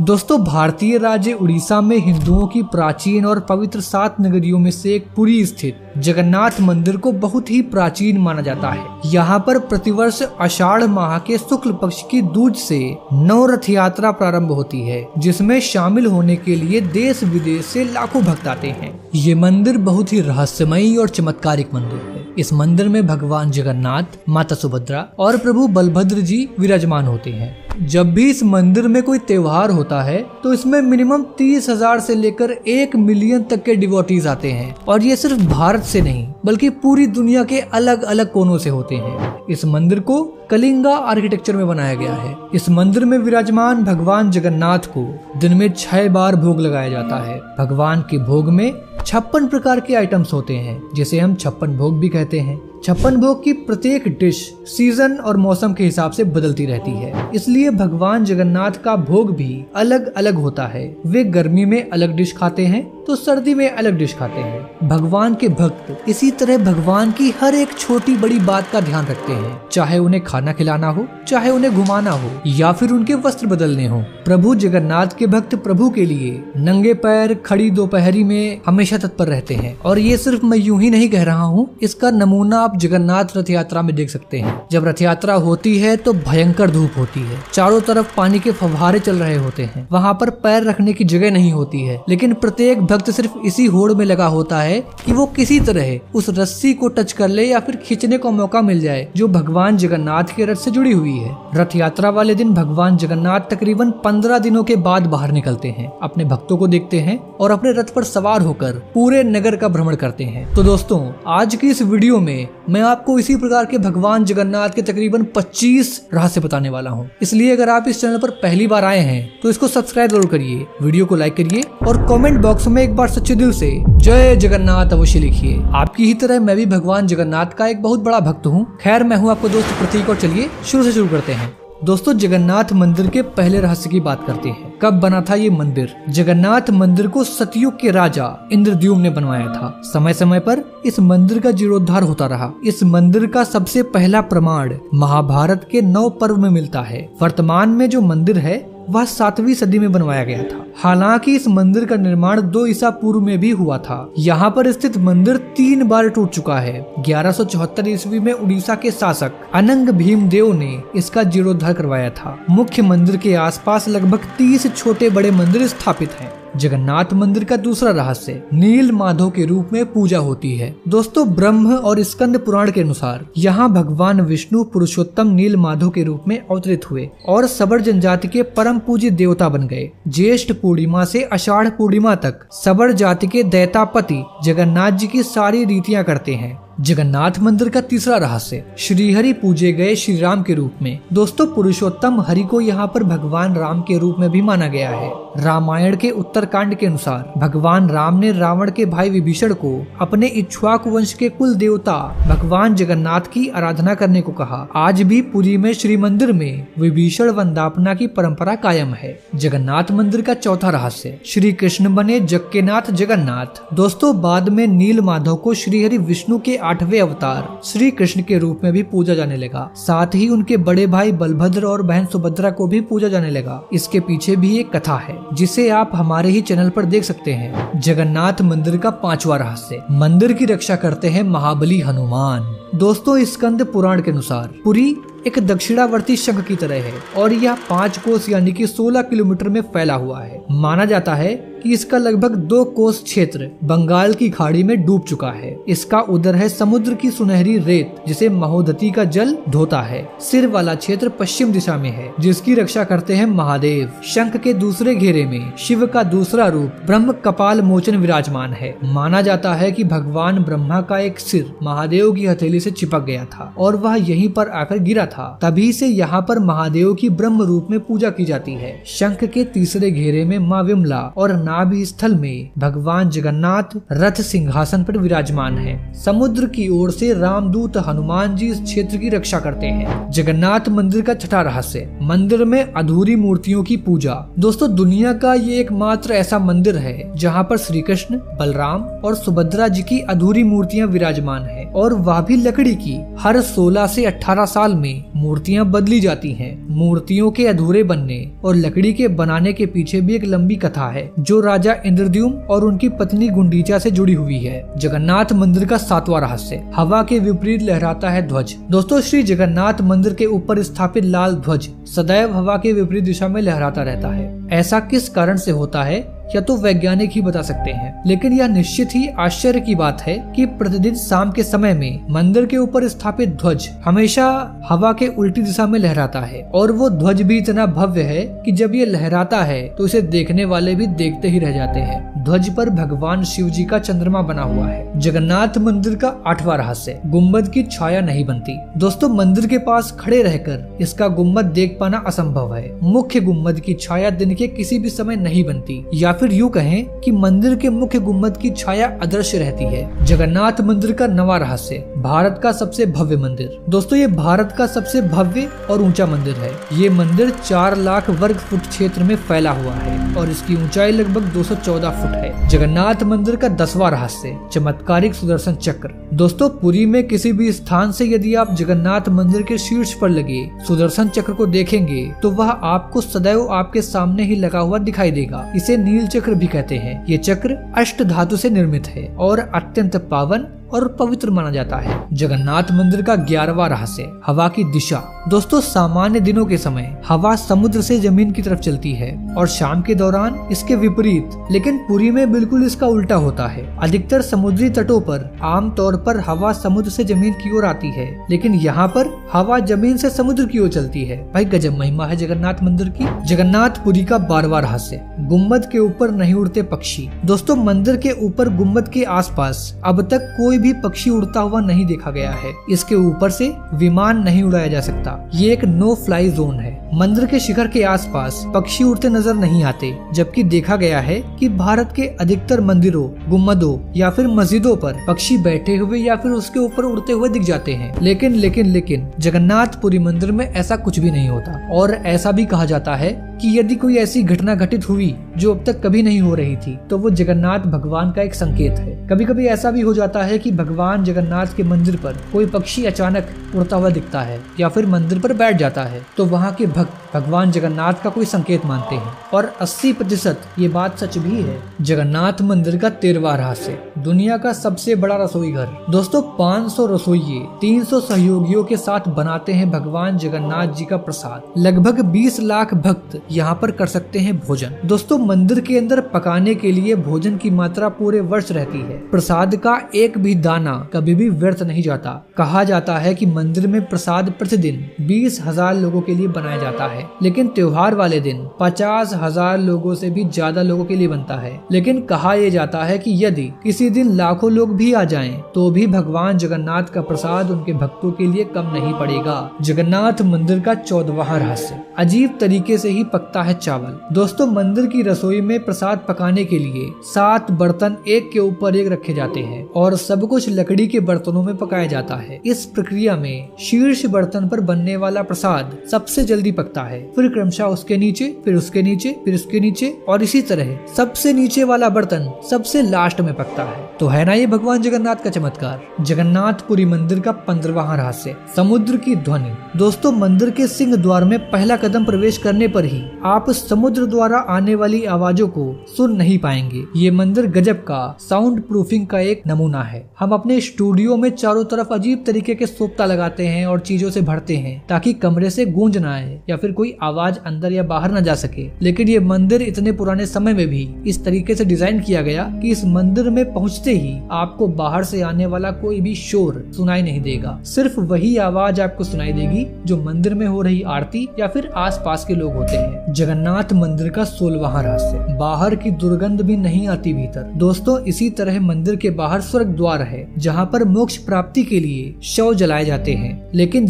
दोस्तों भारतीय राज्य उड़ीसा में हिंदुओं की प्राचीन और पवित्र 7 नगरियों में से एक पुरी स्थित जगन्नाथ मंदिर को बहुत ही प्राचीन माना जाता है। यहाँ पर प्रतिवर्ष आषाढ़ माह के शुक्ल पक्ष की दूज से नौ रथ यात्रा प्रारंभ होती है, जिसमें शामिल होने के लिए देश विदेश से लाखों भक्त आते हैं। ये मंदिर बहुत ही रहस्यमयी और चमत्कारिक मंदिर है। इस मंदिर में भगवान जगन्नाथ, माता सुभद्रा और प्रभु बलभद्र जी विराजमान होते हैं। जब भी इस मंदिर में कोई त्योहार होता है तो इसमें मिनिमम 30,000 से लेकर 1 मिलियन तक के डिवोटीज आते हैं, और ये सिर्फ भारत से नहीं बल्कि पूरी दुनिया के अलग अलग कोनों से होते हैं। इस मंदिर को कलिंगा आर्किटेक्चर में बनाया गया है। इस मंदिर में विराजमान भगवान जगन्नाथ को दिन में 6 बार भोग लगाया जाता है। भगवान के भोग में 56 प्रकार के आइटम्स होते हैं, जिसे हम 56 भोग भी कहते हैं। 56 भोग की प्रत्येक डिश सीजन और मौसम के हिसाब से बदलती रहती है, इसलिए भगवान जगन्नाथ का भोग भी अलग अलग होता है। वे गर्मी में अलग डिश खाते हैं तो सर्दी में अलग डिश खाते हैं। भगवान के भक्त इसी तरह भगवान की हर एक छोटी बड़ी बात का ध्यान रखते हैं, चाहे उन्हें खाना खिलाना हो, चाहे उन्हें घुमाना हो या फिर उनके वस्त्र बदलने हो। प्रभु जगन्नाथ के भक्त प्रभु के लिए नंगे पैर खड़ी दोपहरी में हमेशा तत्पर रहते हैं। और ये सिर्फ मैं यूं ही नहीं कह रहा हूँ, इसका नमूना आप जगन्नाथ रथ यात्रा में देख सकते हैं। जब रथ यात्रा होती है तो भयंकर धूप होती है, चारों तरफ पानी के फव्वारे चल रहे होते हैं, वहाँ पर पैर रखने की जगह नहीं होती है, लेकिन प्रत्येक भक्त सिर्फ इसी होड़ में लगा होता है कि वो किसी तरह उस रस्सी को टच कर ले या फिर खींचने का मौका मिल जाए जो भगवान जगन्नाथ के रथ से जुड़ी हुई है। रथ यात्रा वाले दिन भगवान जगन्नाथ तकरीबन 15 दिनों के बाद बाहर निकलते हैं, अपने भक्तों को देखते हैं और अपने रथ पर सवार होकर पूरे नगर का भ्रमण करते हैं। तो दोस्तों आज की इस वीडियो में मैं आपको इसी प्रकार के भगवान जगन्नाथ के तकरीबन 25 रहस्य बताने वाला हूँ। इसलिए अगर आप इस चैनल पर पहली बार आए हैं तो इसको सब्सक्राइब जरूर करिए, वीडियो को लाइक करिए और कमेंट बॉक्स में एक बार सच्चे दिल से जय जगन्नाथ अवश्य लिखिए। आपकी ही तरह मैं भी भगवान जगन्नाथ का एक बहुत बड़ा भक्त हूँ। खैर मैं हूँ आपको दोस्त प्रतीक, और चलिए शुरू करते हैं। दोस्तों जगन्नाथ मंदिर के पहले रहस्य की बात करते हैं। कब बना था ये मंदिर? जगन्नाथ मंदिर को सतयुग के राजा इंद्रद्युम्न ने बनवाया था। समय समय पर इस मंदिर का जीर्णोद्धार होता रहा। इस मंदिर का सबसे पहला प्रमाण महाभारत के 9 पर्व में मिलता है। वर्तमान में जो मंदिर है वह 7वीं सदी में बनवाया गया था। हालांकि इस मंदिर का निर्माण 2 ईसा पूर्व में भी हुआ था। यहाँ पर स्थित मंदिर 3 बार टूट चुका है। 1174 ईस्वी में उड़ीसा के शासक अनंग भीमदेव ने इसका जीर्णोद्धार करवाया था। मुख्य मंदिर के आसपास लगभग 30 छोटे बड़े मंदिर स्थापित हैं। जगन्नाथ मंदिर का दूसरा रहस्य, नील माधव के रूप में पूजा होती है। दोस्तों ब्रह्म और स्कंद पुराण के अनुसार यहाँ भगवान विष्णु पुरुषोत्तम नील माधव के रूप में अवतरित हुए और सबर जनजाति के परम पूज्य देवता बन गए। ज्येष्ठ पूर्णिमा से आषाढ़ पूर्णिमा तक सबर जाति के दैतापति जगन्नाथ जी की सारी रीतियां करते हैं। जगन्नाथ मंदिर का तीसरा रहस्य, श्रीहरि पूजे गए श्री राम के रूप में। दोस्तों पुरुषोत्तम हरि को यहाँ पर भगवान राम के रूप में भी माना गया है। रामायण के उत्तरकांड के अनुसार भगवान राम ने रावण के भाई विभीषण को अपने इक्ष्वाकु वंश के कुल देवता भगवान जगन्नाथ की आराधना करने को कहा। आज भी पुरी में श्री मंदिर में विभीषण वंदापना की परंपरा कायम है। जगन्नाथ मंदिर का चौथा रहस्य, श्री कृष्ण बने जग के नाथ जगन्नाथ। दोस्तों बाद में नील माधव को श्रीहरि विष्णु के 8वें अवतार श्री कृष्ण के रूप में भी पूजा जाने लगा। साथ ही उनके बड़े भाई बलभद्र और बहन सुभद्रा को भी पूजा जाने लगा। इसके पीछे भी एक कथा है जिसे आप हमारे ही चैनल पर देख सकते हैं। जगन्नाथ मंदिर का 5वां रहस्य, मंदिर की रक्षा करते हैं महाबली हनुमान। दोस्तों स्कंद पुराण के अनुसार पुरी एक दक्षिणावर्ती शंख की तरह है और यह 5 कोस यानी कि 16 किलोमीटर में फैला हुआ है। माना जाता है कि इसका लगभग 2 कोस क्षेत्र बंगाल की खाड़ी में डूब चुका है। इसका उदर है समुद्र की सुनहरी रेत जिसे महोदती का जल धोता है। सिर वाला क्षेत्र पश्चिम दिशा में है जिसकी रक्षा करते हैं महादेव। शंख के दूसरे घेरे में शिव का दूसरा रूप ब्रह्म कपाल मोचन विराजमान है। माना जाता है कि भगवान ब्रह्मा का एक सिर महादेव की हथेली से चिपक गया था और वह यहीं पर आकर गिरा था। तभी से यहाँ पर महादेव की ब्रह्म रूप में पूजा की जाती है। शंख के तीसरे घेरे में माँ विमला और नाभि स्थल में भगवान जगन्नाथ रथ सिंहासन पर विराजमान है। समुद्र की ओर से रामदूत हनुमान जी इस क्षेत्र की रक्षा करते हैं। जगन्नाथ मंदिर का छठा रहस्य, मंदिर में अधूरी मूर्तियों की पूजा। दोस्तों दुनिया का ये एकमात्र ऐसा मंदिर है जहाँ पर श्री कृष्ण, बलराम और सुभद्रा जी की अधूरी मूर्तियाँ विराजमान है। और वह भी लकड़ी की। हर 16 से 18 साल में मूर्तियां बदली जाती हैं। मूर्तियों के अधूरे बनने और लकड़ी के बनाने के पीछे भी एक लंबी कथा है जो राजा इंद्रद्युम्न और उनकी पत्नी गुंडीचा से जुड़ी हुई है। जगन्नाथ मंदिर का 7वां रहस्य, हवा के विपरीत लहराता है ध्वज। दोस्तों, श्री जगन्नाथ मंदिर के ऊपर स्थापित लाल ध्वज सदैव हवा के विपरीत दिशा में लहराता रहता है। ऐसा किस कारण से होता है या तो वैज्ञानिक ही बता सकते हैं, लेकिन यह निश्चित ही आश्चर्य की बात है कि प्रतिदिन शाम के समय में मंदिर के ऊपर स्थापित ध्वज हमेशा हवा के उल्टी दिशा में लहराता है। और वो ध्वज भी इतना भव्य है कि जब ये लहराता है तो इसे देखने वाले भी देखते ही रह जाते हैं। ध्वज पर भगवान शिव जी का चंद्रमा बना हुआ है। जगन्नाथ मंदिर का 8वां रहस्य, गुम्बद की छाया नहीं बनती। दोस्तों, मंदिर के पास खड़े रहकर इसका गुम्बद देख पाना असंभव है। मुख्य गुम्बद की छाया दिन के किसी भी समय नहीं बनती, या फिर यूँ कहें कि मंदिर के मुख्य गुम्बद की छाया अदृश्य रहती है। जगन्नाथ मंदिर का 9वां रहस्य, भारत का सबसे भव्य मंदिर। दोस्तों, ये भारत का सबसे भव्य और ऊंचा मंदिर है। ये मंदिर 4 लाख वर्ग फुट क्षेत्र में फैला हुआ है और इसकी ऊंचाई लगभग 214 फुट है। जगन्नाथ मंदिर का 10वां रहस्य, चमत्कारिक सुदर्शन चक्र। दोस्तों, पुरी में किसी भी स्थान से यदि आप जगन्नाथ मंदिर के शीर्ष पर लगे सुदर्शन चक्र को देखेंगे तो वह आपको सदैव आपके सामने ही लगा हुआ दिखाई देगा। इसे नील चक्र भी कहते हैं। ये चक्र अष्ट धातु से निर्मित है और अत्यंत पावन और पवित्र माना जाता है। जगन्नाथ मंदिर का 11वां रहस्य, हवा की दिशा। दोस्तों, सामान्य दिनों के समय हवा समुद्र से जमीन की तरफ चलती है और शाम के दौरान इसके विपरीत, लेकिन पुरी में बिल्कुल इसका उल्टा होता है। अधिकतर समुद्री तटों पर आमतौर पर हवा समुद्र से जमीन की ओर आती है, लेकिन यहाँ पर हवा जमीन से समुद्र की ओर चलती है। भाई गजब महिमा है जगन्नाथ मंदिर की। जगन्नाथपुरी का 12वां रहस्य, गुम्बद के ऊपर नहीं उड़ते पक्षी। दोस्तों, मंदिर के ऊपर गुम्बद के आसपास अब तक कोई भी पक्षी उड़ता हुआ नहीं देखा गया है। इसके ऊपर से विमान नहीं उड़ाया जा सकता। ये एक नो फ्लाई जोन है। मंदिर के शिखर के आसपास पक्षी उड़ते नजर नहीं आते, जबकि देखा गया है कि भारत के अधिकतर मंदिरों, गुम्बदों या फिर मस्जिदों पर पक्षी बैठे हुए या फिर उसके ऊपर उड़ते हुए दिख जाते हैं। लेकिन जगन्नाथपुरी मंदिर में ऐसा कुछ भी नहीं होता। और ऐसा भी कहा जाता है कि यदि कोई ऐसी घटना घटित हुई जो अब तक कभी नहीं हो रही थी तो वो जगन्नाथ भगवान का एक संकेत है। कभी कभी ऐसा भी हो जाता है कि भगवान जगन्नाथ के मंदिर पर कोई पक्षी अचानक उड़ता हुआ दिखता है या फिर मंदिर पर बैठ जाता है तो वहाँ के भक्त भगवान जगन्नाथ का कोई संकेत मानते हैं, और 80% ये बात सच भी है। जगन्नाथ मंदिर का 13वां रहस्य, दुनिया का सबसे बड़ा रसोई घर। दोस्तों, 500 रसोइये 300 सहयोगियों के साथ बनाते हैं भगवान जगन्नाथ जी का प्रसाद। लगभग 20 लाख भक्त यहाँ पर कर सकते हैं भोजन। दोस्तों, मंदिर के अंदर पकाने के लिए भोजन की मात्रा पूरे वर्ष रहती है। प्रसाद का एक भी दाना कभी भी व्यर्थ नहीं जाता। कहा जाता है कि मंदिर में प्रसाद प्रतिदिन 20,000 लोगों के लिए बनाया जाता है, लेकिन त्योहार वाले दिन 50,000 लोगों से भी ज्यादा लोगों के लिए बनता है। लेकिन कहा यह जाता है कि यदि किसी दिन लाखों लोग भी आ जाएं, तो भी भगवान जगन्नाथ का प्रसाद उनके भक्तों के लिए कम नहीं पड़ेगा। जगन्नाथ मंदिर का 14वां रहस्य, अजीब तरीके से ही पकता है चावल। दोस्तों, मंदिर की रसोई में प्रसाद पकाने के लिए 7 बर्तन एक के ऊपर एक रखे जाते हैं और सब कुछ लकड़ी के बर्तनों में पकाया जाता है। इस प्रक्रिया में शीर्ष बर्तन पर बनने वाला प्रसाद सबसे जल्दी पकता है, फिर क्रमशः उसके नीचे, फिर उसके नीचे, फिर उसके नीचे, और इसी तरह सबसे नीचे वाला बर्तन सबसे लास्ट में पकता है। तो है ना ये भगवान जगन्नाथ का चमत्कार। जगन्नाथपुरी मंदिर का 15वां रहस्य, समुद्र की ध्वनि। दोस्तों, मंदिर के सिंह द्वार में पहला कदम प्रवेश करने पर ही आप समुद्र द्वारा आने वाली आवाजों को सुन नहीं पाएंगे। ये मंदिर गजब का साउंड प्रूफिंग का एक नमूना है। हम अपने स्टूडियो में चारों तरफ अजीब तरीके के सोपता लगाते हैं और चीजों से भरते हैं ताकि कमरे से गूंज ना आए या फिर कोई आवाज अंदर या बाहर न जा सके, लेकिन ये मंदिर इतने पुराने समय में भी इस तरीके से डिजाइन किया गया कि इस मंदिर में पहुंचते ही आपको बाहर से आने वाला कोई भी शोर सुनाई नहीं देगा। सिर्फ वही आवाज आपको सुनाई देगी जो मंदिर में हो रही आरती या फिर आसपास के लोग होते हैं। जगन्नाथ मंदिर का 16वां रहस्य, बाहर की दुर्गंध भी नहीं आती भीतर। दोस्तों, इसी तरह मंदिर के बाहर स्वर्ग द्वार है जहाँ पर मोक्ष प्राप्ति के लिए शव जलाए जाते हैं, लेकिन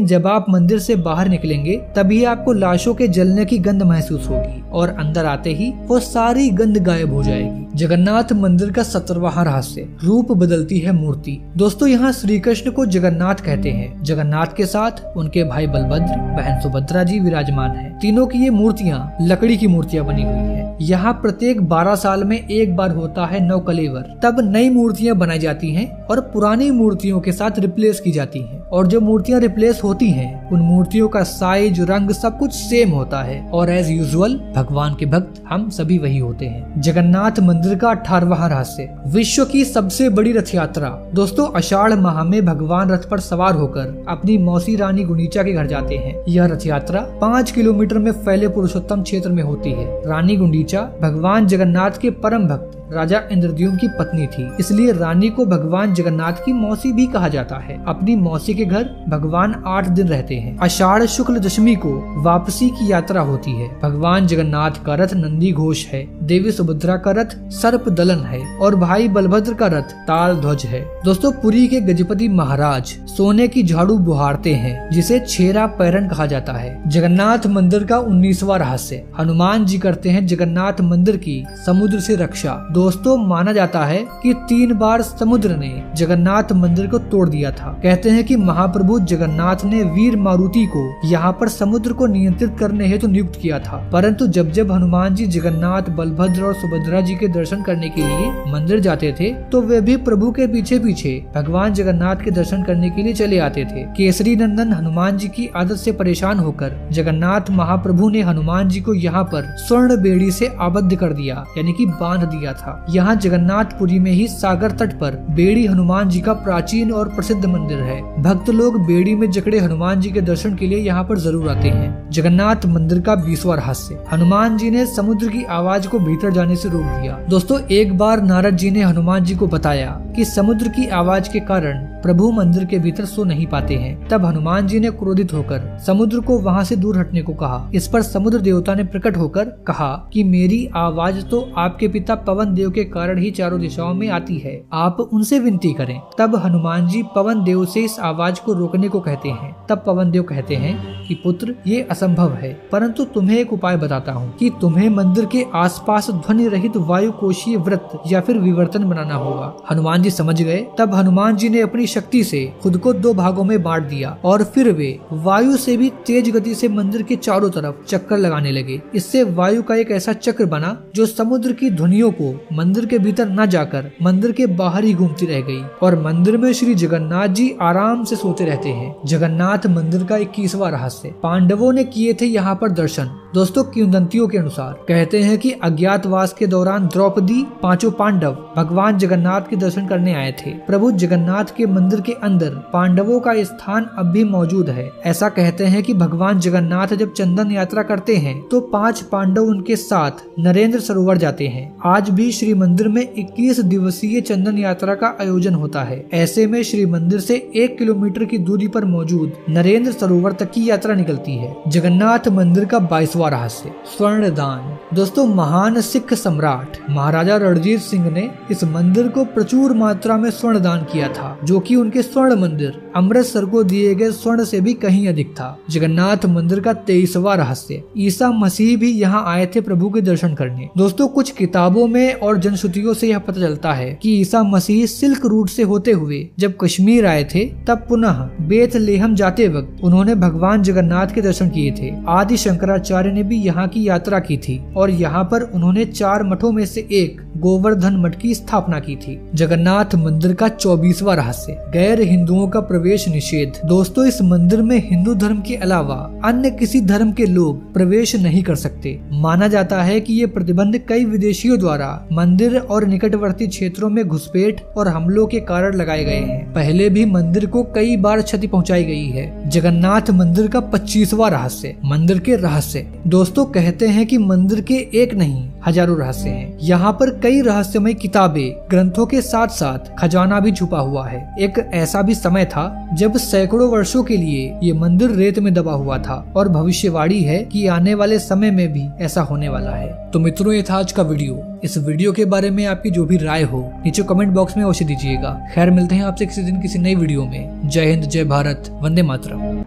जब आप मंदिर से बाहर निकलेंगे तभी आपको लाशों के जलने की गंध महसूस होगी और अंदर आते ही वो सारी गंध गायब हो जाएगी। जगन्नाथ मंदिर का 17वां रहस्य, रूप बदलती है मूर्ति। दोस्तों यहाँ श्री कृष्ण को जगन्नाथ कहते हैं। जगन्नाथ के साथ उनके भाई बलभद्र, बहन सुभद्रा जी विराजमान हैं। तीनों की ये मूर्तियाँ लकड़ी की मूर्तियाँ बनी हुई है। यहाँ प्रत्येक 12 साल में एक बार होता है नवकलेवर, तब नई मूर्तियाँ बनाई जाती हैं और पुरानी मूर्तियों के साथ रिप्लेस की जाती हैं। और जो मूर्तियाँ रिप्लेस होती हैं उन मूर्तियों का साइज, रंग सब कुछ सेम होता है और एज यूजुअल भगवान के भक्त हम सभी वही होते हैं। जगन्नाथ मंदिर का 18वां रहस्य, विश्व की सबसे बड़ी रथ यात्रा। दोस्तों आषाढ़ माह में भगवान रथ पर सवार होकर अपनी मौसी रानी गुंडीचा के घर जाते हैं। यह रथ यात्रा 5 किलोमीटर में फैले पुरुषोत्तम क्षेत्र में होती है। रानी गुंडीचा भगवान जगन्नाथ के परम भक्त राजा इंद्रद्युम्न की पत्नी थी, इसलिए रानी को भगवान जगन्नाथ की मौसी भी कहा जाता है। अपनी मौसी के घर भगवान 8 दिन रहते हैं। आषाढ़ शुक्ल दशमी को वापसी की यात्रा होती है। भगवान जगन्नाथ का रथ नंदी घोष है, देवी सुभद्रा का रथ सर्प दलन है और भाई बलभद्र का रथ ताल ध्वज है। दोस्तों पुरी के गजपति महाराज सोने की झाड़ू बुहारते हैं, जिसे छेरा पैरन कहा जाता है। जगन्नाथ मंदिर का 19वां रहस्य, हनुमान जी करते हैं जगन्नाथ मंदिर की समुद्र से रक्षा। दोस्तों माना जाता है कि 3 बार समुद्र ने जगन्नाथ मंदिर को तोड़ दिया था। कहते हैं कि महाप्रभु जगन्नाथ ने वीर मारुति को यहाँ पर समुद्र को नियंत्रित करने हेतु नियुक्त किया था, परंतु जब जब हनुमान जी जगन्नाथ, बलभद्र और सुभद्रा जी के दर्शन करने के लिए मंदिर जाते थे तो वे भी प्रभु के पीछे पीछे भगवान जगन्नाथ के दर्शन करने के लिए चले आते थे। केसरी नंदन हनुमान जी की आदत से परेशान होकर जगन्नाथ महाप्रभु ने हनुमान जी को यहाँ पर स्वर्ण बेड़ी से आबद्ध कर दिया, यानी कि बांध दिया था। यहाँ जगन्नाथपुरी में ही सागर तट पर बेड़ी हनुमान जी का प्राचीन और प्रसिद्ध मंदिर है। भक्त लोग बेड़ी में जकड़े हनुमान जी के दर्शन के लिए यहाँ पर जरूर आते हैं। जगन्नाथ मंदिर का 20वां रहस्य, हनुमान जी ने समुद्र की आवाज को भीतर जाने से रोक दिया। दोस्तों एक बार नारद जी ने हनुमान जी को बताया कि समुद्र की आवाज के कारण प्रभु मंदिर के भीतर सो नहीं पाते हैं। तब हनुमान जी ने क्रोधित होकर समुद्र को वहाँ से दूर हटने को कहा। इस पर समुद्र देवता ने प्रकट होकर कहा कि मेरी आवाज तो आपके पिता पवन देव के कारण ही चारों दिशाओं में आती है, आप उनसे विनती करें। तब हनुमान जी पवन देव से इस आवाज को रोकने को कहते हैं। तब पवन देव कहते हैं कि पुत्र ये असंभव है, परंतु तुम्हें एक उपाय बताता हूँ कि तुम्हें मंदिर के आसपास ध्वनि रहित वायु कोशीय व्रत या फिर विवर्तन बनाना होगा। हनुमान जी समझ गए। तब हनुमान जी ने अपनी शक्ति से खुद को 2 भागों में बांट दिया और फिर वे वायु से भी तेज गति से मंदिर के चारों तरफ चक्कर लगाने लगे। इससे वायु का एक ऐसा चक्र बना जो समुद्र की ध्वनियों को मंदिर के भीतर न जाकर मंदिर के बाहर ही घूमती रह गई और मंदिर में श्री जगन्नाथ जी आराम से सोते रहते हैं। जगन्नाथ मंदिर का 21वां रहस्य, पांडवों ने किए थे यहाँ पर दर्शन। दोस्तों किंवदंतियों के अनुसार कहते हैं कि अज्ञातवास के दौरान द्रौपदी, 5 पांडव भगवान जगन्नाथ के दर्शन करने आए थे। प्रभु जगन्नाथ के मंदिर के अंदर पांडवों का स्थान अब भी मौजूद है। ऐसा कहते हैं कि भगवान जगन्नाथ जब चंदन यात्रा करते हैं तो 5 पांडव उनके साथ नरेंद्र सरोवर जाते हैं। आज भी श्री मंदिर में 21 दिवसीय चंदन यात्रा का आयोजन होता है। ऐसे में श्री मंदिर से 1 किलोमीटर की दूरी पर मौजूद नरेंद्र सरोवर तक की यात्रा निकलती है। जगन्नाथ मंदिर का 22वां रहस्य, स्वर्ण दान। दोस्तों महान सिख सम्राट महाराजा रणजीत सिंह ने इस मंदिर को प्रचुर मात्रा में स्वर्ण दान किया था, जो कि उनके स्वर्ण मंदिर अमृतसर को दिए गए स्वर्ण से भी कहीं अधिक था। जगन्नाथ मंदिर का 23वां रहस्य, ईसा मसीह भी यहाँ आए थे प्रभु के दर्शन करने। दोस्तों कुछ किताबों में और जनश्रुतियों से यह पता चलता है कि ईसा मसीह सिल्क रूट से होते हुए जब कश्मीर आए थे तब पुनः बेथलेहम जाते वक्त उन्होंने भगवान जगन्नाथ के दर्शन किए थे। आदि शंकराचार्य ने भी यहाँ की यात्रा की थी और यहाँ पर उन्होंने 4 मठों में से एक गोवर्धन मठ की स्थापना की थी। जगन्नाथ मंदिर का 24वां रहस्य, गैर हिंदुओं का प्रवेश निषेध। दोस्तों इस मंदिर में हिंदू धर्म के अलावा अन्य किसी धर्म के लोग प्रवेश नहीं कर सकते। माना जाता है कि ये प्रतिबंध कई विदेशियों द्वारा मंदिर और निकटवर्ती क्षेत्रों में घुसपैठ और हमलों के कारण लगाए गए हैं। पहले भी मंदिर को कई बार क्षति पहुंचाई गई है। जगन्नाथ मंदिर का 25वां रहस्य, मंदिर के रहस्य। दोस्तों कहते हैं कि मंदिर के एक नहीं हजारों रहस्य हैं। यहाँ पर कई रहस्यमय किताबें, ग्रंथों के साथ साथ खजाना भी छुपा हुआ है। एक ऐसा भी समय था जब सैकड़ों वर्षों के लिए ये मंदिर रेत में दबा हुआ था और भविष्यवाणी है कि आने वाले समय में भी ऐसा होने वाला है। तो मित्रों ये था आज का वीडियो। इस वीडियो के बारे में आपकी जो भी राय हो नीचे कमेंट बॉक्स में अवश्य दीजिएगा। खैर मिलते हैं आपसे किसी दिन किसी नई वीडियो में। जय हिंद, जय भारत, वंदे मातरम।